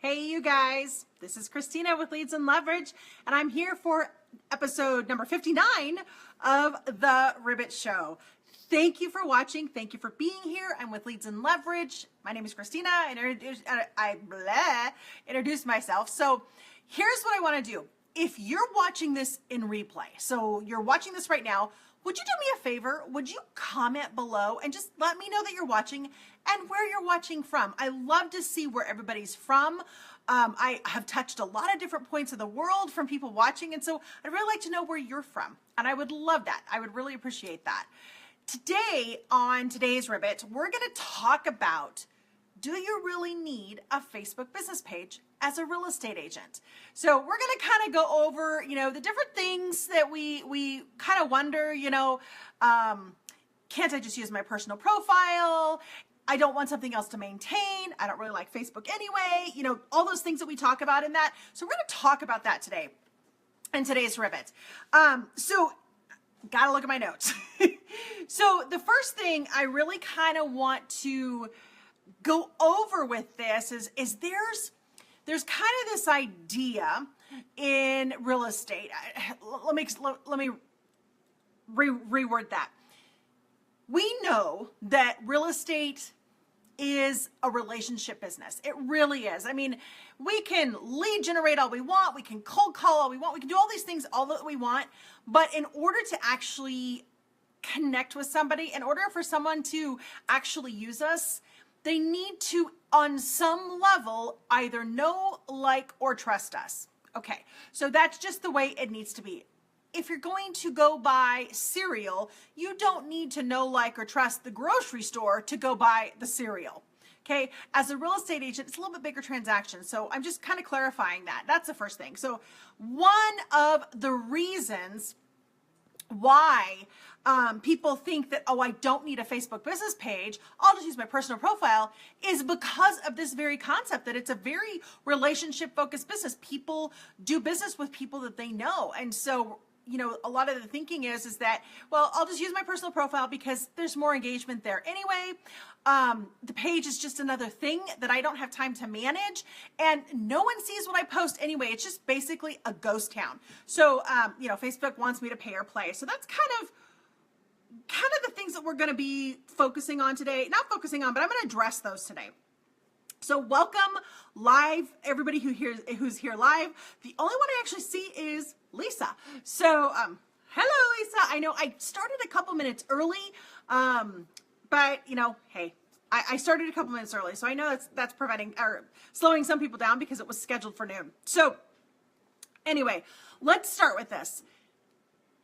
Hey, you guys, this is Christina with Leads and Leverage, and I'm here for episode number 59 of The Ribbit Show. Thank you for watching. Thank you for being here. I'm with Leads and Leverage. My name is Christina. I introduced myself. So here's what I want to do. If you're watching this in replay, so you're watching this right now, would you do me a favor? Would you comment below and just let me know that you're watching and where you're watching from? I love to see where everybody's from. I have touched a lot of different points of the world from people watching, and so I'd really like to know where you're from, and I would love that. I would really appreciate that. Today, on today's Ribbit, we're going to talk about, do you really need a Facebook business page as a real estate agent? So we're going to kind of go over, the different things that we kind of wonder, can't I just use my personal profile? I don't want something else to maintain. I don't really like Facebook anyway. All those things that we talk about in that. So we're going to talk about that today in today's Ribbit. So gotta look at my notes. So the first thing I really kind of want to go over with this is there's kind of this idea in real estate. Let me reword that. We know that real estate is a relationship business. It really is. I mean, we can lead generate all we want. We can cold call all we want. We can do all these things all that we want. But in order to actually connect with somebody, in order for someone to actually use us, they need to, on some level, either know, like, or trust us. Okay, so that's just the way it needs to be. If you're going to go buy cereal, you don't need to know, like, or trust the grocery store to go buy the cereal. Okay, as a real estate agent, it's a little bit bigger transaction. So I'm just kind of clarifying that. That's the first thing. So one of the reasons why people think that, oh, I don't need a Facebook business page, I'll just use my personal profile, is because of this very concept that it's a very relationship focused business. People do business with people that they know. And so, a lot of the thinking is that, well, I'll just use my personal profile because there's more engagement there anyway. The page is just another thing that I don't have time to manage, and no one sees what I post anyway. It's just basically a ghost town. So, Facebook wants me to pay or play. So that's kind of the things that we're going to be focusing on today. Not focusing on, but I'm going to address those today. So welcome live, everybody who's here live. The only one I actually see is Lisa. So, hello, Lisa. I know I started a couple minutes early, but hey, I started a couple minutes early, so I know that's preventing or slowing some people down because it was scheduled for noon. So, anyway, let's start with this.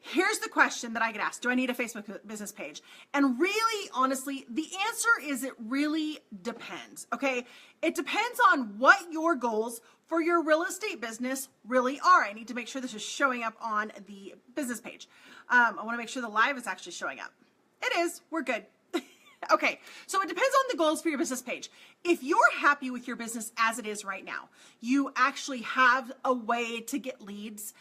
Here's the question that I get asked. Do I need a Facebook business page? And really, honestly, the answer is it really depends, okay? It depends on what your goals for your real estate business really are. I need to make sure this is showing up on the business page. I want to make sure the live is actually showing up. It is. We're good. Okay, so it depends on the goals for your business page. If you're happy with your business as it is right now, you actually have a way to get leads,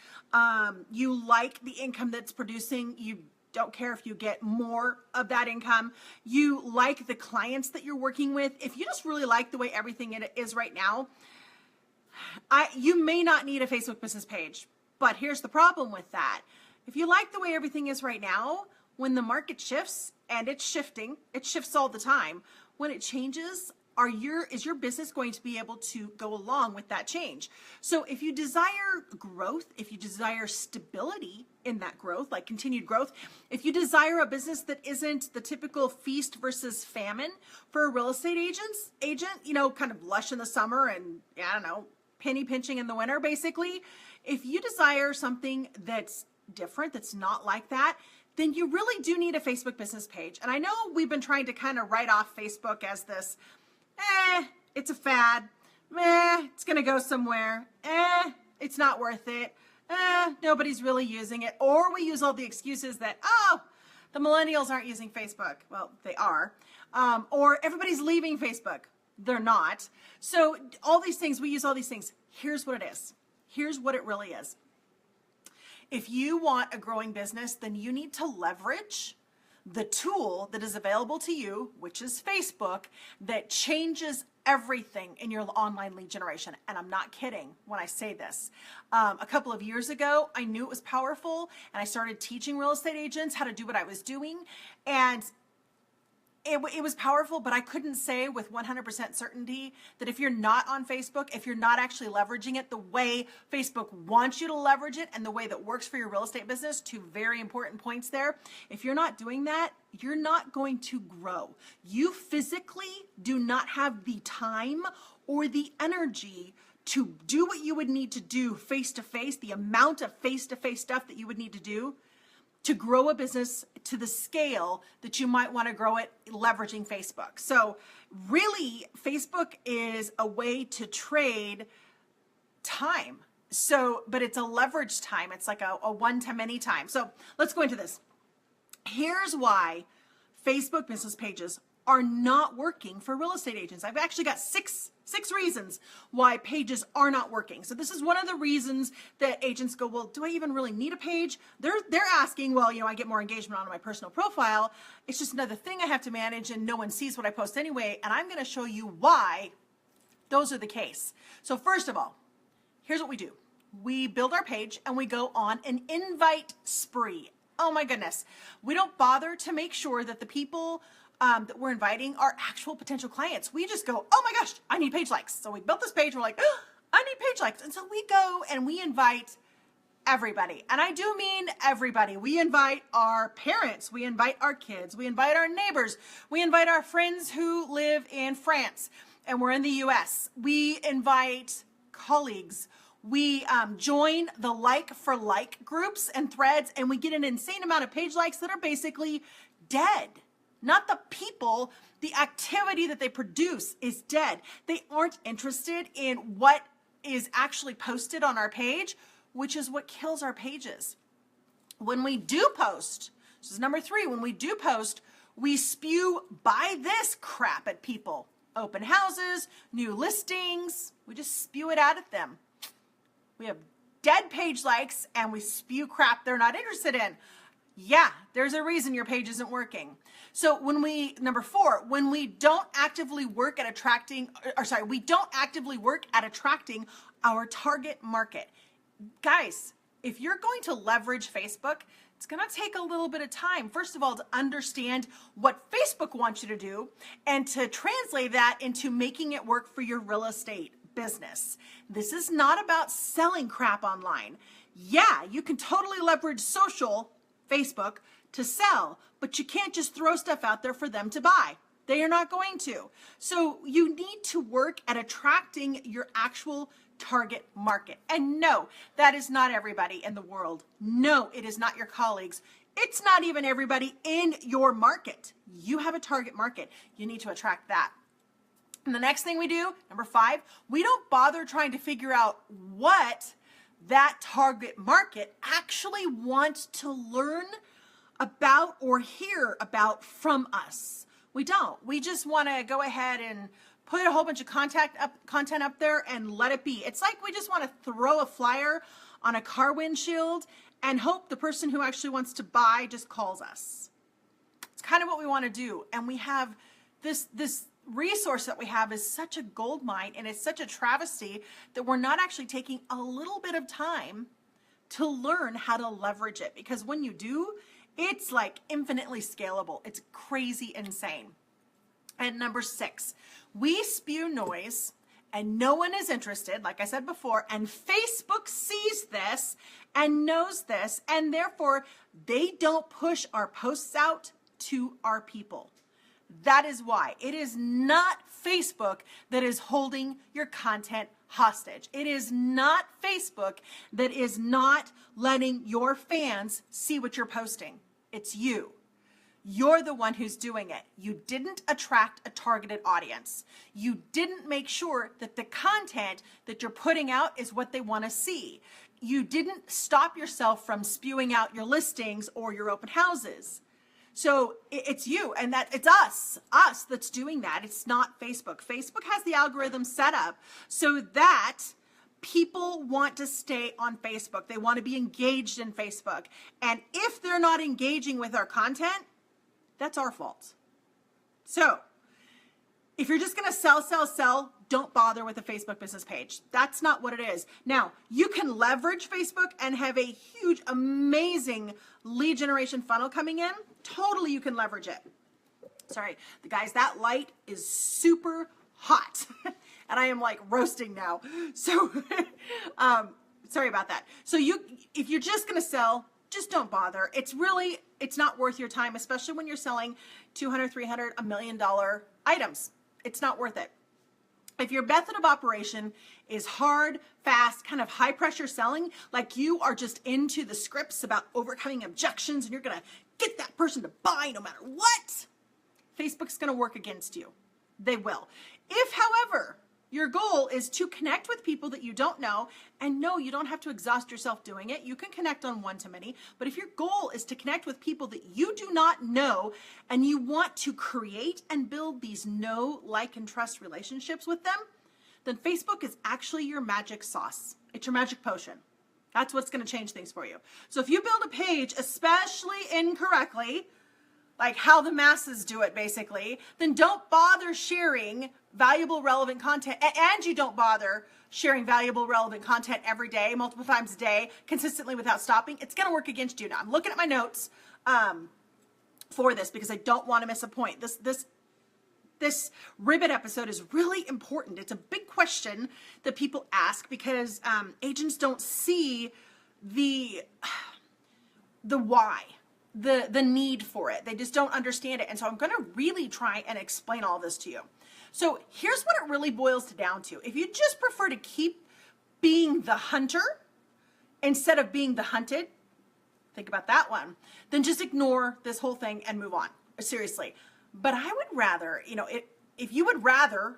you like the income that's producing, you don't care if you get more of that income, you like the clients that you're working with, if you just really like the way everything is right now, you may not need a Facebook business page. But here's the problem with that. If you like the way everything is right now, when the market shifts, and it shifts all the time, when it changes, is your business going to be able to go along with that change? So if you desire growth, if you desire stability in that growth, like continued growth, if you desire a business that isn't the typical feast versus famine for a real estate agent, kind of lush in the summer and, penny pinching in the winter, basically, if you desire something that's different, that's not like that, then you really do need a Facebook business page. And I know we've been trying to kind of write off Facebook as this, it's a fad, it's going to go somewhere, it's not worth it, nobody's really using it. Or we use all the excuses that, the millennials aren't using Facebook. Well, they are. Or everybody's leaving Facebook. They're not. So all these things, we use all these things. Here's what it is. Here's what it really is. If you want a growing business, then you need to leverage the tool that is available to you, which is Facebook, that changes everything in your online lead generation. And I'm not kidding when I say this. A couple of years ago, I knew it was powerful, and I started teaching real estate agents how to do what I was doing. And it was powerful, but I couldn't say with 100% certainty that if you're not on Facebook, if you're not actually leveraging it the way Facebook wants you to leverage it and the way that works for your real estate business, two very important points there. If you're not doing that, you're not going to grow. You physically do not have the time or the energy to do what you would need to do face-to-face, the amount of face-to-face stuff that you would need to do to grow a business to the scale that you might want to grow it leveraging Facebook. So really, Facebook is a way to trade time. So, but it's a leverage time. It's like a one-to-many time. So let's go into this. Here's why Facebook business pages are not working for real estate agents. I've actually got six reasons why pages are not working. So this is one of the reasons that agents go, well, do I even really need a page? They're asking, well, I get more engagement on my personal profile. It's just another thing I have to manage, and no one sees what I post anyway. And I'm going to show you why those are the case. So first of all, here's what we do. We build our page and we go on an invite spree. Oh my goodness. We don't bother to make sure that the people that we're inviting are actual potential clients. We just go, oh my gosh, I need page likes. So we built this page. We're like, oh, I need page likes. And so we go and we invite everybody. And I do mean everybody. We invite our parents. We invite our kids. We invite our neighbors. We invite our friends who live in France and we're in the US. We invite colleagues. We join the like for like groups and threads, and we get an insane amount of page likes that are basically dead. Not the people, the activity that they produce is dead. They aren't interested in what is actually posted on our page, which is what kills our pages. When we do post, this is number 3, when we do post, we spew buy this crap at people. Open houses, new listings, we just spew it out at them. We have dead page likes and we spew crap they're not interested in. Yeah, there's a reason your page isn't working. So number 4, when we don't actively work at attracting our target market. Guys, if you're going to leverage Facebook, it's going to take a little bit of time, first of all, to understand what Facebook wants you to do and to translate that into making it work for your real estate business. This is not about selling crap online. Yeah, you can totally leverage Facebook to sell, but you can't just throw stuff out there for them to buy. They are not going to. So you need to work at attracting your actual target market. And no, that is not everybody in the world. No, it is not your colleagues. It's not even everybody in your market. You have a target market. You need to attract that. And the next thing we do, number 5, we don't bother trying to figure out what that target market actually wants to learn about or hear about from us. We don't. We just want to go ahead and put a whole bunch of content up there and let it be. It's like we just want to throw a flyer on a car windshield and hope the person who actually wants to buy just calls us. It's kind of what we want to do. And we have this resource that we have is such a gold mine, and it's such a travesty that we're not actually taking a little bit of time to learn how to leverage it, because when you do, it's like infinitely scalable. It's crazy insane. And number 6, we spew noise and no one is interested, like I said before, and Facebook sees this and knows this, and therefore they don't push our posts out to our people. That is why it is not Facebook that is holding your content hostage. It is not Facebook that is not letting your fans see what you're posting. It's you. You're the one who's doing it. You didn't attract a targeted audience. You didn't make sure that the content that you're putting out is what they want to see. You didn't stop yourself from spewing out your listings or your open houses. So it's you, and that it's us that's doing that. It's not Facebook. Facebook has the algorithm set up so that people want to stay on Facebook. They want to be engaged in Facebook. And if they're not engaging with our content, That's our fault. So if you're just going to sell, don't bother with a Facebook business page. That's not what it is. Now, you can leverage Facebook and have a huge, amazing lead generation funnel coming in. Totally, you can leverage it. Sorry, the guys, that light is super hot and I am like roasting now. So, sorry about that. So if you're just going to sell, just don't bother. It's not worth your time, especially when you're selling $200, $300, $1 million items. It's not worth it. If your method of operation is hard, fast, kind of high pressure selling, like you are just into the scripts about overcoming objections and you're going to get that person to buy no matter what, Facebook's going to work against you. They will. If, however, your goal is to connect with people that you don't know, and no, you don't have to exhaust yourself doing it. You can connect on one-to-many, but if your goal is to connect with people that you do not know and you want to create and build these know, like, and trust relationships with them, then Facebook is actually your magic sauce. It's your magic potion. That's what's going to change things for you. So if you build a page, especially incorrectly, like how the masses do it basically, then don't bother sharing valuable, relevant content, and you don't bother sharing valuable, relevant content every day, multiple times a day, consistently without stopping. It's going to work against you. Now, I'm looking at my notes for this because I don't want to miss a point. This ribbon episode is really important. It's a big question that people ask because agents don't see the why. The need for it. They just don't understand it. And so I'm going to really try and explain all this to you. So here's what it really boils down to. If you just prefer to keep being the hunter instead of being the hunted, think about that one, then just ignore this whole thing and move on. Seriously. But I would rather, if you would rather,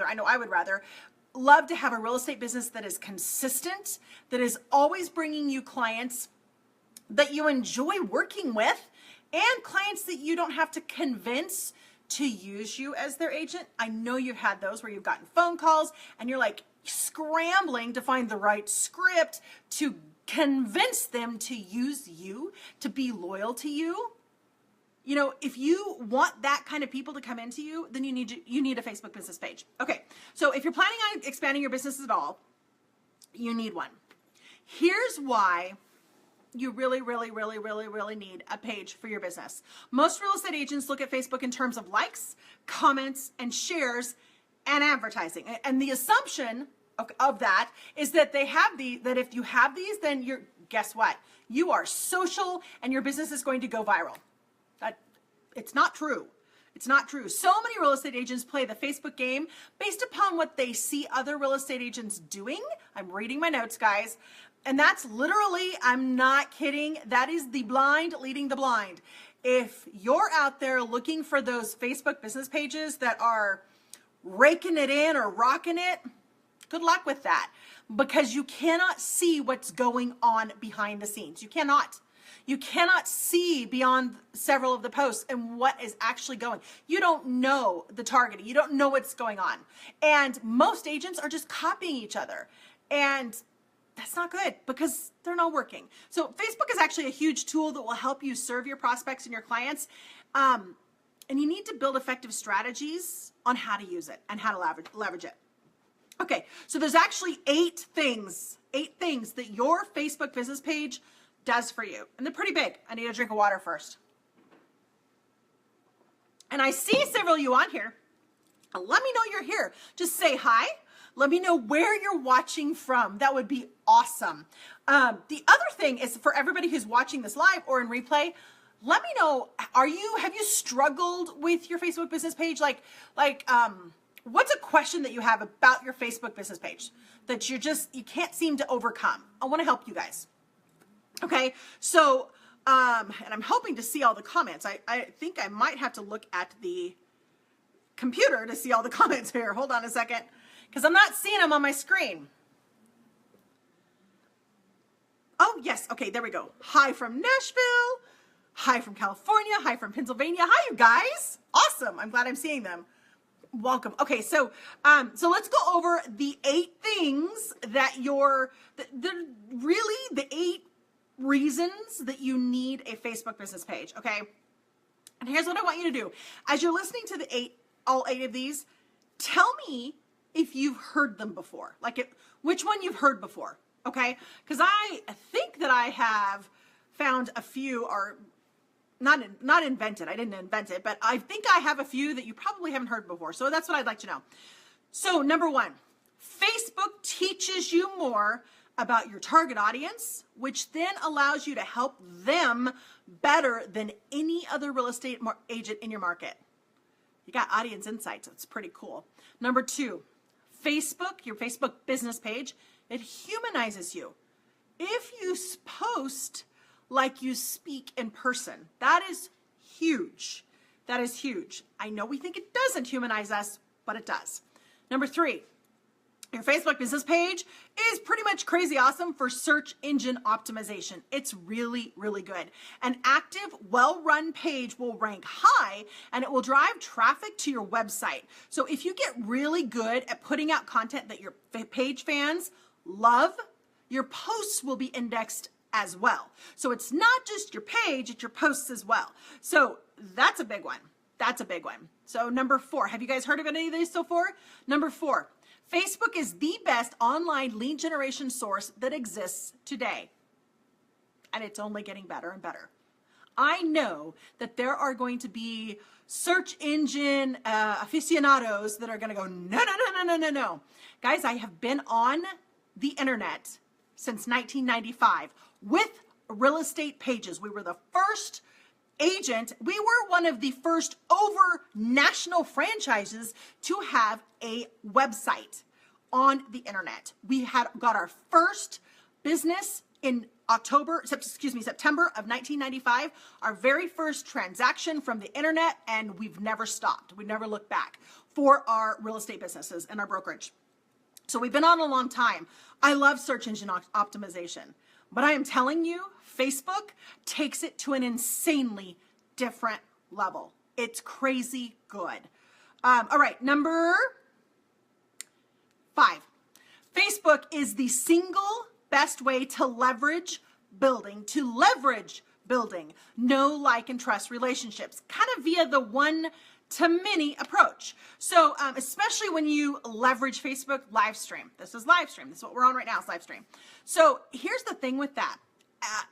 I know I would rather, love to have a real estate business that is consistent, that is always bringing you clients that you enjoy working with, and clients that you don't have to convince to use you as their agent. I know you've had those where you've gotten phone calls and you're like scrambling to find the right script to convince them to use you, to be loyal to you. If you want that kind of people to come into you, then you need a Facebook business page. Okay, so if you're planning on expanding your business at all, you need one. Here's why you really, really, really, really, really need a page for your business. Most real estate agents look at Facebook in terms of likes, comments, and shares, and advertising. And the assumption of that is that that if you have these, then guess what? You are social and your business is going to go viral. It's not true. It's not true. So many real estate agents play the Facebook game based upon what they see other real estate agents doing. I'm reading my notes, guys. And that's literally, I'm not kidding, that is the blind leading the blind. If you're out there looking for those Facebook business pages that are raking it in or rocking it, good luck with that, because you cannot see what's going on behind the scenes. You cannot see beyond several of the posts and what is actually going. You don't know the targeting. You don't know what's going on. And most agents are just copying each other. And that's not good because they're not working. So Facebook is actually a huge tool that will help you serve your prospects and your clients. And you need to build effective strategies on how to use it and how to leverage it. Okay, so there's actually 8 things that your Facebook business page does for you. And they're pretty big. I need a drink of water first. And I see several of you on here. Let me know you're here. Just say hi. Let me know where you're watching from. That would be awesome. The other thing is for everybody who's watching this live or in replay, let me know, have you struggled with your Facebook business page? What's a question that you have about your Facebook business page that you can't seem to overcome? I want to help you guys. Okay, so, and I'm hoping to see all the comments. I think I might have to look at the computer to see all the comments here. Hold on a second, because I'm not seeing them on my screen. Oh, yes. Okay, there we go. Hi from Nashville. Hi from California. Hi from Pennsylvania. Hi, you guys. Awesome. I'm glad I'm seeing them. Welcome. Okay, so let's go over the 8 things that the 8 reasons that you need a Facebook business page, okay? And here's what I want you to do. As you're listening to all eight of these, tell me if you've heard them before. Which one you've heard before, okay? Because I think that I have found a few are not invented. I didn't invent it, but I think I have a few that you probably haven't heard before. So that's what I'd like to know. So number one, Facebook teaches you more about your target audience, which then allows you to help them better than any other real estate agent in your market. You got audience insights. It's pretty cool. Number two, Facebook, your Facebook business page, it humanizes you. If you post like you speak in person, that is huge. That is huge. I know we think it doesn't humanize us, but it does. Number three, your Facebook business page is pretty much crazy awesome for search engine optimization. It's really, really good. An active, well-run page will rank high and it will drive traffic to your website. So if you get really good at putting out content that your page fans love, your posts will be indexed as well. So it's not just your page, it's your posts as well. So that's a big one. That's a big one. So number four, have you guys heard of any of these so far? Number four, Facebook is the best online lead generation source that exists today. And it's only getting better and better. I know that there are going to be search engine aficionados that are going to go, no. Guys, I have been on the internet since 1995 with real estate pages. We were the first agent. We were one of the first over national franchises to have a website on the internet. We got our first business in September of 1995, our very first transaction from the internet, and we've never stopped. We never looked back for our real estate businesses and our brokerage. So we've been on a long time. I love search engine optimization, but I am telling you, Facebook takes it to an insanely different level. It's crazy good. All right, number 5. Facebook is the single best way to leverage building, know, like, and trust relationships, kind of via the one-to-many approach. So especially when you leverage Facebook live stream. This is live stream. This is what we're on right now, is live stream. So here's the thing with that.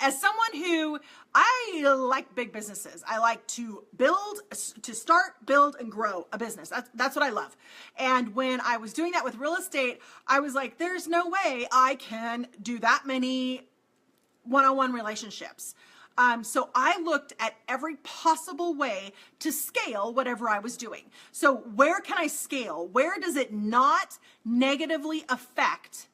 As someone who, I like big businesses. I like to start, build, and grow a business. That's what I love. And when I was doing that with real estate, I was like, there's no way I can do that many one-on-one relationships. So I looked at every possible way to scale whatever I was doing. So where can I scale? Where does it not negatively affect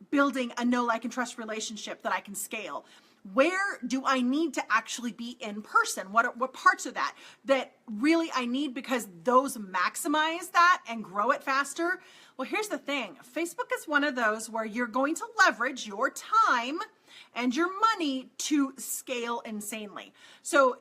building a know, like, and trust relationship that I can scale? Where do I need to actually be in person? What parts of that really I need, because those maximize that and grow it faster? Well, here's the thing. Facebook is one of those where you're going to leverage your time and your money to scale insanely. So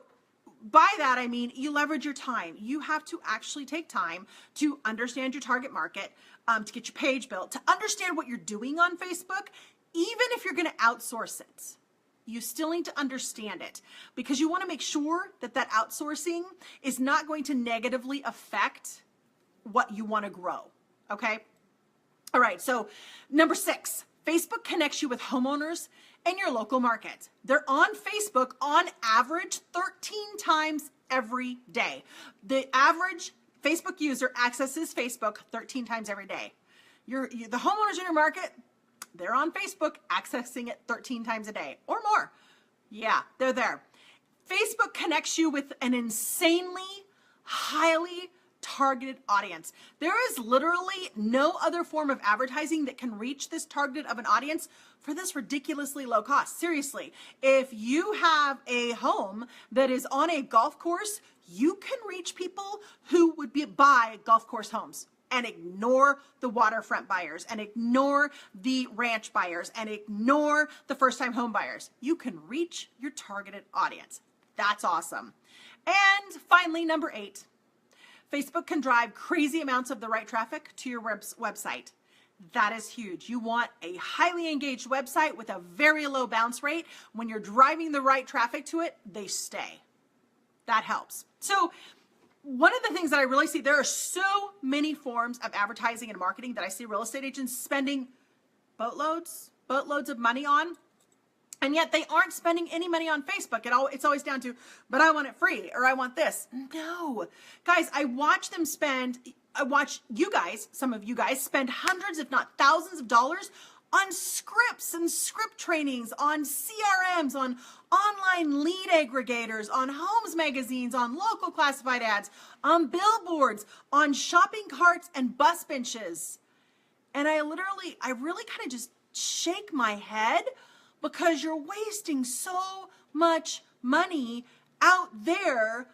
by that, I mean, you leverage your time. You have to actually take time to understand your target market, to get your page built, to understand what you're doing on Facebook. Even if you're going to outsource it, you still need to understand it, because you want to make sure that that outsourcing is not going to negatively affect what you want to grow. Okay. All right. So number 6, Facebook connects you with homeowners in your local market. They're on Facebook on average 13 times every day. The average Facebook user accesses Facebook 13 times every day. The homeowners in your market, they're on Facebook accessing it 13 times a day or more. Yeah, they're there. Facebook connects you with an insanely highly targeted audience. There is literally no other form of advertising that can reach this targeted of an audience for this ridiculously low cost. Seriously, if you have a home that is on a golf course, you can reach people who would buy golf course homes, and ignore the waterfront buyers, and ignore the ranch buyers, and ignore the first-time home buyers. You can reach your targeted audience. That's awesome. And finally, number 8, Facebook can drive crazy amounts of the right traffic to your website. That is huge. You want a highly engaged website with a very low bounce rate. When you're driving the right traffic to it, they stay. that helps. So one of the things that I really see, there are so many forms of advertising and marketing that I see real estate agents spending boatloads of money on. And yet they aren't spending any money on Facebook. It's always down to, but I want it free, or I want this. No. Guys, I watch you guys, some of you guys, spend hundreds, if not thousands of dollars on scripts and script trainings, on CRMs, on online lead aggregators, on homes magazines, on local classified ads, on billboards, on shopping carts and bus benches. And I really kind of just shake my head, because you're wasting so much money out there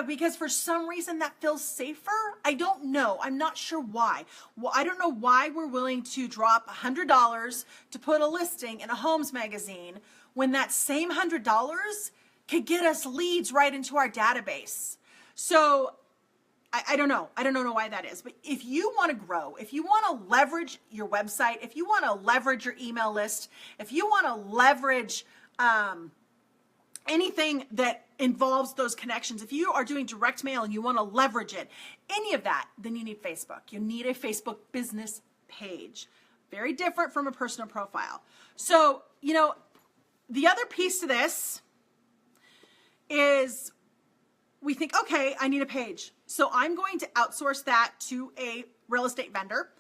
because for some reason that feels safer. I don't know. I'm not sure why. Well, I don't know why we're willing to drop $100 to put a listing in a homes magazine when that same $100 could get us leads right into our database. So I don't know. I don't know why that is. But if you want to grow, if you want to leverage your website, if you want to leverage your email list, if you want to leverage anything that involves those connections, if you are doing direct mail and you want to leverage it, any of that, then you need Facebook. You need a Facebook business page. Very different from a personal profile. So, the other piece to this is we think, okay, I need a page. So I'm going to outsource that to a real estate vendor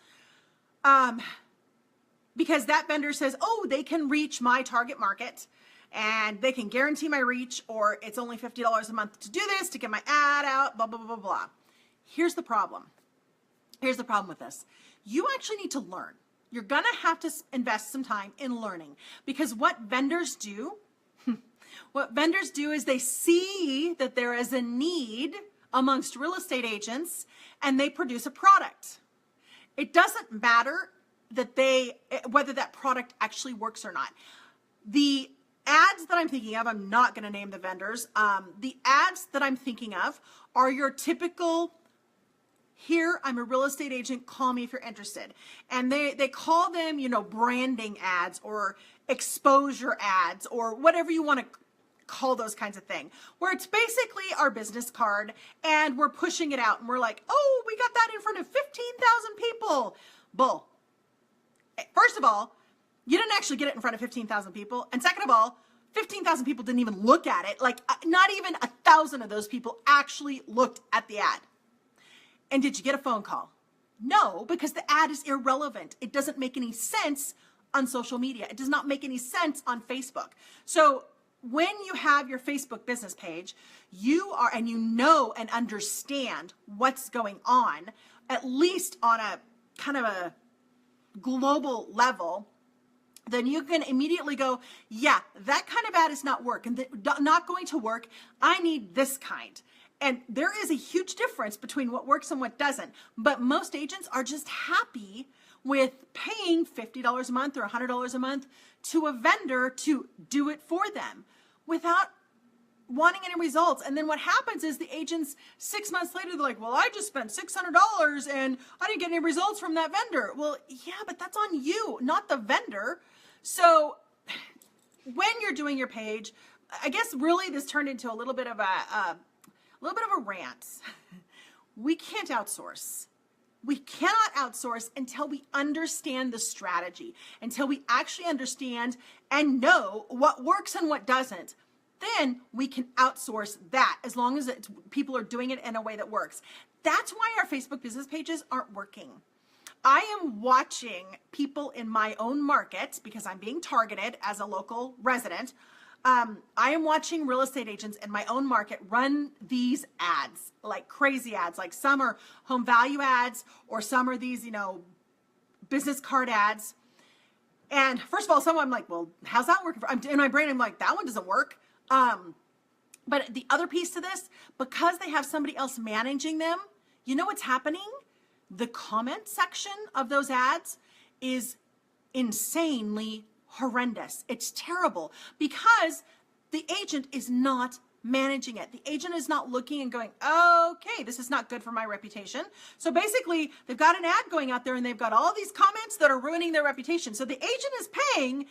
because that vendor says, oh, they can reach my target market and they can guarantee my reach, or it's only $50 a month to do this, to get my ad out, blah, blah, blah, blah, blah. Here's the problem. Here's the problem with this. You actually need to learn. You're going to have to invest some time in learning, because what vendors do is they see that there is a need amongst real estate agents and they produce a product. It doesn't matter whether that product actually works or not. The ads that I'm thinking of, I'm not going to name the vendors. The ads that I'm thinking of are your typical, here, I'm a real estate agent, call me if you're interested. And they call them, branding ads or exposure ads or whatever you want to call those kinds of things, where it's basically our business card and we're pushing it out and we're like, oh, we got that in front of 15,000 people. Bull. First of all, you didn't actually get it in front of 15,000 people. And second of all, 15,000 people didn't even look at it. Like, not even 1,000 of those people actually looked at the ad. And did you get a phone call? No, because the ad is irrelevant. It doesn't make any sense on social media. It does not make any sense on Facebook. So when you have your Facebook business page, you and understand what's going on, at least on a kind of a global level, then you can immediately go, yeah, that kind of ad is not not going to work. I need this kind. And there is a huge difference between what works and what doesn't. But most agents are just happy with paying $50 a month or $100 a month to a vendor to do it for them without wanting any results. And then what happens is the agents 6 months later, they're like, well, I just spent $600 and I didn't get any results from that vendor. Well, yeah, but that's on you, not the vendor. So when you're doing your page, I guess really this turned into a little bit of a rant. We can't outsource. We cannot outsource until we understand the strategy, until we actually understand and know what works and what doesn't. Then we can outsource that, as long as people are doing it in a way that works. That's why our Facebook business pages aren't working. I am watching people in my own market, because I'm being targeted as a local resident. I am watching real estate agents in my own market run these ads, like crazy ads. Like some are home value ads, or some are these, business card ads. And first of all, some I'm like, well, how's that working? In my brain, I'm like, that one doesn't work. But the other piece to this, because they have somebody else managing them, you know what's happening? The comment section of those ads is insanely horrendous. It's terrible because the agent is not managing it. The agent is not looking and going, okay, this is not good for my reputation. So basically, they've got an ad going out there and they've got all these comments that are ruining their reputation. So the agent is paying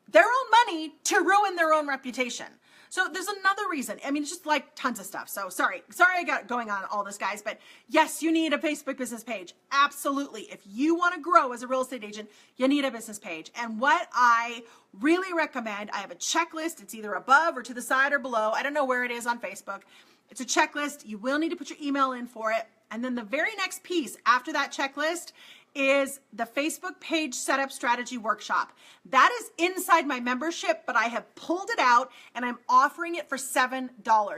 their own money to ruin their own reputation. So there's another reason. I mean, it's just like tons of stuff. So sorry I got going on all this, guys, but yes, you need a Facebook business page. Absolutely. If you want to grow as a real estate agent, you need a business page. And what I really recommend, I have a checklist. It's either above or to the side or below. I don't know where it is on Facebook. It's a checklist. You will need to put your email in for it. And then the very next piece after that checklist is the Facebook page setup strategy workshop. That is inside my membership, but I have pulled it out and I'm offering it for $7.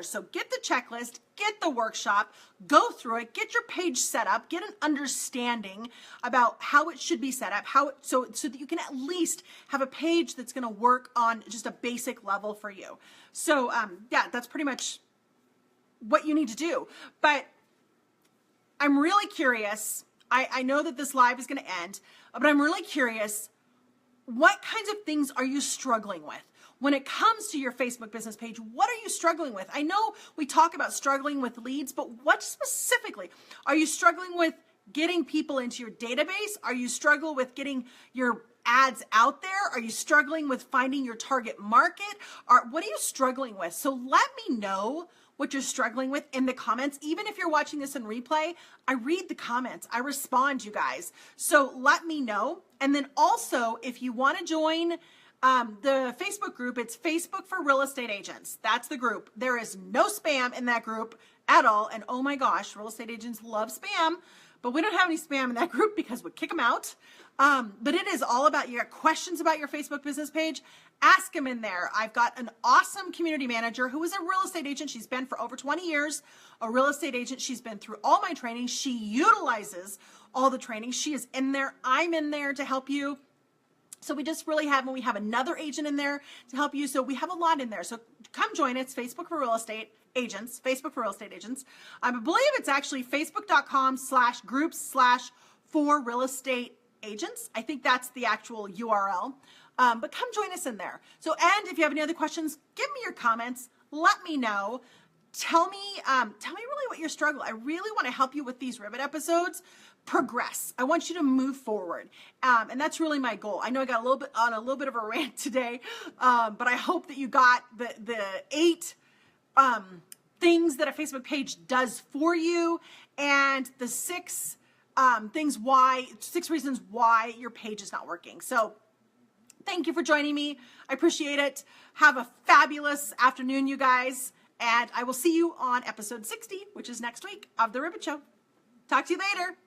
So get the checklist, get the workshop, go through it, get your page set up, get an understanding about how it should be set up, so that you can at least have a page that's going to work on just a basic level for you. So yeah, that's pretty much what you need to do. But I'm really curious. I know that this live is going to end, but I'm really curious, what kinds of things are you struggling with? When it comes to your Facebook business page, what are you struggling with? I know we talk about struggling with leads, but what specifically? Are you struggling with getting people into your database? Are you struggling with getting your ads out there? Are you struggling with finding your target market? What are you struggling with? So let me know what you're struggling with in the comments. Even if you're watching this in replay, I read the comments. I respond, you guys. So let me know. And then also, if you want to join the Facebook group, it's Facebook for Real Estate Agents. That's the group. There is no spam in that group at all. And oh my gosh, real estate agents love spam, but we don't have any spam in that group because we kick them out. But it is all about, you got questions about your Facebook business page, ask them in there. I've got an awesome community manager who is a real estate agent. She's been for over 20 years, a real estate agent. She's been through all my training. She utilizes all the training. She is in there. I'm in there to help you. So we just really have, when we have another agent in there to help you. So we have a lot in there. So come join it. It's Facebook for Real Estate Agents, Facebook for Real Estate Agents. I believe it's actually facebook.com/groups/for real estate agents. I think that's the actual URL. But come join us in there. So, and if you have any other questions, give me your comments. Let me know. Tell me really what your struggle. I really want to help you with these Rivet episodes. Progress. I want you to move forward. And that's really my goal. I know I got a little bit of a rant today, but I hope that you got the 8 things that a Facebook page does for you, and the 6 reasons why your page is not working. So thank you for joining me. I appreciate it. Have a fabulous afternoon, you guys. And I will see you on episode 60, which is next week, of The Rivet Show. Talk to you later.